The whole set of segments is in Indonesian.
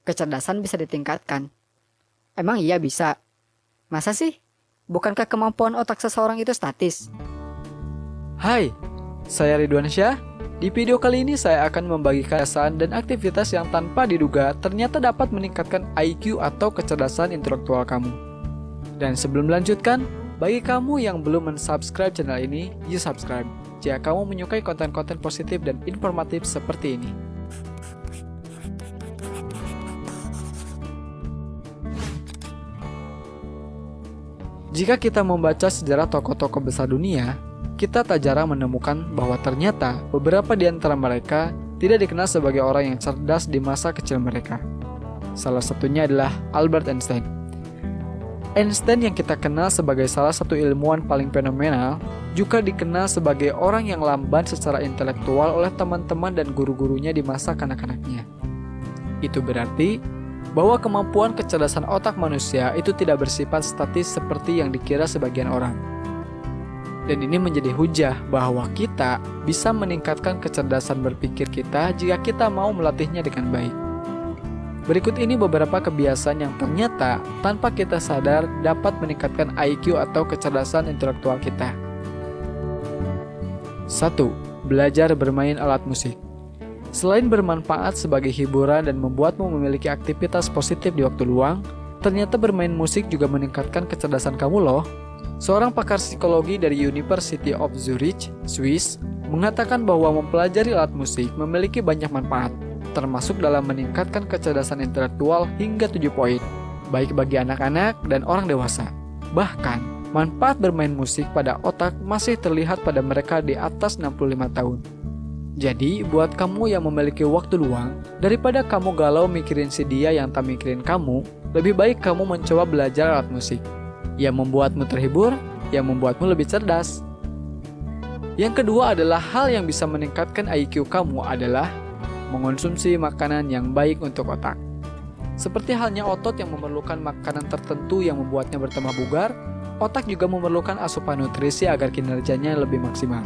kecerdasan bisa ditingkatkan. Emang iya bisa? Masa sih? Bukankah kemampuan otak seseorang itu statis? Hai, saya Ridwan Syah. Di video kali ini saya akan membagikan kebiasaan dan aktivitas yang tanpa diduga ternyata dapat meningkatkan IQ atau kecerdasan intelektual kamu. Dan sebelum melanjutkan, bagi kamu yang belum mensubscribe channel ini, yuk subscribe jika kamu menyukai konten-konten positif dan informatif seperti ini. Jika kita membaca sejarah tokoh-tokoh besar dunia, kita tak jarang menemukan bahwa ternyata beberapa di antara mereka tidak dikenal sebagai orang yang cerdas di masa kecil mereka. Salah satunya adalah Albert Einstein. Einstein yang kita kenal sebagai salah satu ilmuwan paling fenomenal, juga dikenal sebagai orang yang lamban secara intelektual oleh teman-teman dan guru-gurunya di masa kanak-kanaknya. Itu berarti bahwa kemampuan kecerdasan otak manusia itu tidak bersifat statis seperti yang dikira sebagian orang. Dan ini menjadi hujah bahwa kita bisa meningkatkan kecerdasan berpikir kita jika kita mau melatihnya dengan baik. Berikut ini beberapa kebiasaan yang ternyata tanpa kita sadar dapat meningkatkan IQ atau kecerdasan intelektual kita. 1. Belajar bermain alat musik. Selain bermanfaat sebagai hiburan dan membuatmu memiliki aktivitas positif di waktu luang, ternyata bermain musik juga meningkatkan kecerdasan kamu loh. Seorang pakar psikologi dari University of Zurich, Swiss, mengatakan bahwa mempelajari alat musik memiliki banyak manfaat, termasuk dalam meningkatkan kecerdasan intelektual hingga 7 poin, baik bagi anak-anak dan orang dewasa. Bahkan, manfaat bermain musik pada otak masih terlihat pada mereka di atas 65 tahun. Jadi, buat kamu yang memiliki waktu luang, daripada kamu galau mikirin si dia yang tak mikirin kamu, lebih baik kamu mencoba belajar alat musik yang membuatmu terhibur, yang membuatmu lebih cerdas. Yang kedua adalah hal yang bisa meningkatkan IQ kamu adalah mengonsumsi makanan yang baik untuk otak. Seperti halnya otot yang memerlukan makanan tertentu yang membuatnya bertambah bugar, otak juga memerlukan asupan nutrisi agar kinerjanya lebih maksimal.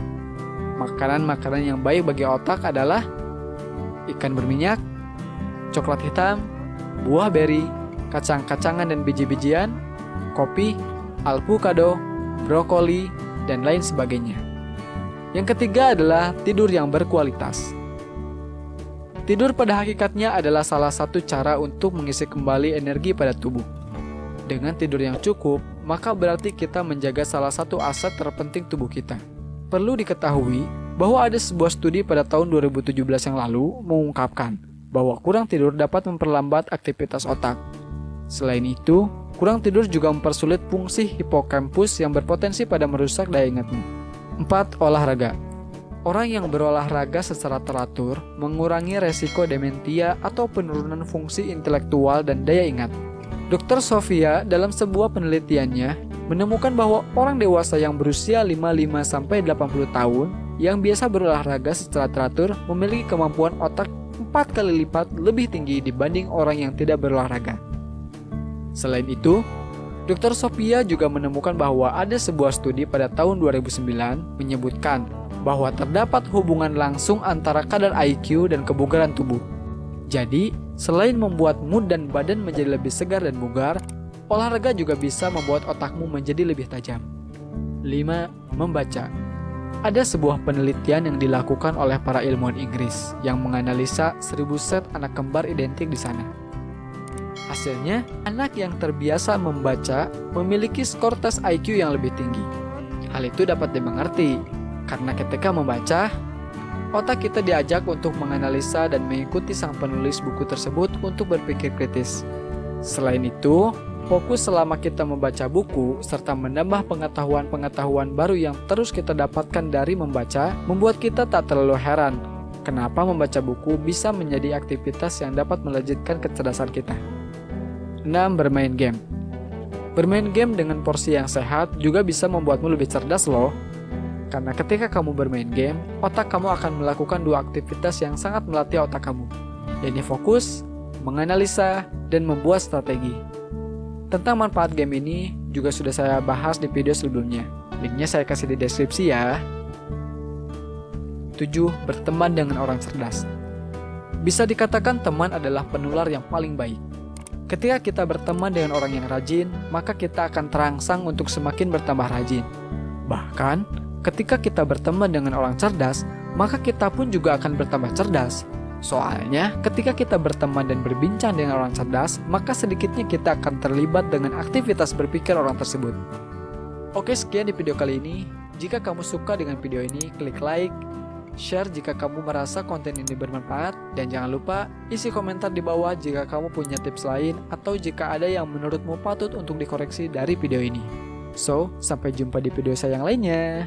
Makanan-makanan yang baik bagi otak adalah ikan berminyak, coklat hitam, buah beri, kacang-kacangan dan biji-bijian, kopi, alpukardo, brokoli, dan lain sebagainya. Yang ketiga adalah tidur yang berkualitas. Tidur pada hakikatnya adalah salah satu cara untuk mengisi kembali energi pada tubuh. Dengan tidur yang cukup, maka berarti kita menjaga salah satu aset terpenting tubuh kita. Perlu diketahui bahwa ada sebuah studi pada tahun 2017 yang lalu mengungkapkan bahwa kurang tidur dapat memperlambat aktivitas otak. Selain itu, kurang tidur juga mempersulit fungsi hipokampus yang berpotensi pada merusak daya ingatmu. 4. Olahraga. Orang yang berolahraga secara teratur mengurangi resiko demensia atau penurunan fungsi intelektual dan daya ingat. Dr. Sofia dalam sebuah penelitiannya menemukan bahwa orang dewasa yang berusia 55-80 tahun yang biasa berolahraga secara teratur memiliki kemampuan otak 4 kali lipat lebih tinggi dibanding orang yang tidak berolahraga. Selain itu, Dr. Sofia juga menemukan bahwa ada sebuah studi pada tahun 2009 menyebutkan bahwa terdapat hubungan langsung antara kadar IQ dan kebugaran tubuh. Jadi, selain membuat mood dan badan menjadi lebih segar dan bugar, olahraga juga bisa membuat otakmu menjadi lebih tajam. 5. Membaca. Ada sebuah penelitian yang dilakukan oleh para ilmuwan Inggris yang menganalisa 1000 set anak kembar identik di sana. Hasilnya, anak yang terbiasa membaca memiliki skor tes IQ yang lebih tinggi. Hal itu dapat dimengerti, karena ketika membaca, otak kita diajak untuk menganalisa dan mengikuti sang penulis buku tersebut untuk berpikir kritis. Selain itu, fokus selama kita membaca buku serta menambah pengetahuan-pengetahuan baru yang terus kita dapatkan dari membaca membuat kita tak terlalu heran kenapa membaca buku bisa menjadi aktivitas yang dapat melejitkan kecerdasan kita. 6. Bermain game. Bermain game dengan porsi yang sehat juga bisa membuatmu lebih cerdas loh. Karena ketika kamu bermain game, otak kamu akan melakukan 2 aktivitas yang sangat melatih otak kamu, yaitu fokus, menganalisa, dan membuat strategi. Tentang manfaat game ini juga sudah saya bahas di video sebelumnya. Linknya saya kasih di deskripsi ya. 7. Berteman dengan orang cerdas. Bisa dikatakan teman adalah penular yang paling baik. Ketika kita berteman dengan orang yang rajin, maka kita akan terangsang untuk semakin bertambah rajin. Bahkan, ketika kita berteman dengan orang cerdas, maka kita pun juga akan bertambah cerdas. Soalnya, ketika kita berteman dan berbincang dengan orang cerdas, maka sedikitnya kita akan terlibat dengan aktivitas berpikir orang tersebut. Oke, sekian di video kali ini. Jika kamu suka dengan video ini, klik like, share jika kamu merasa konten ini bermanfaat, dan jangan lupa isi komentar di bawah jika kamu punya tips lain atau jika ada yang menurutmu patut untuk dikoreksi dari video ini. So, sampai jumpa di video saya yang lainnya.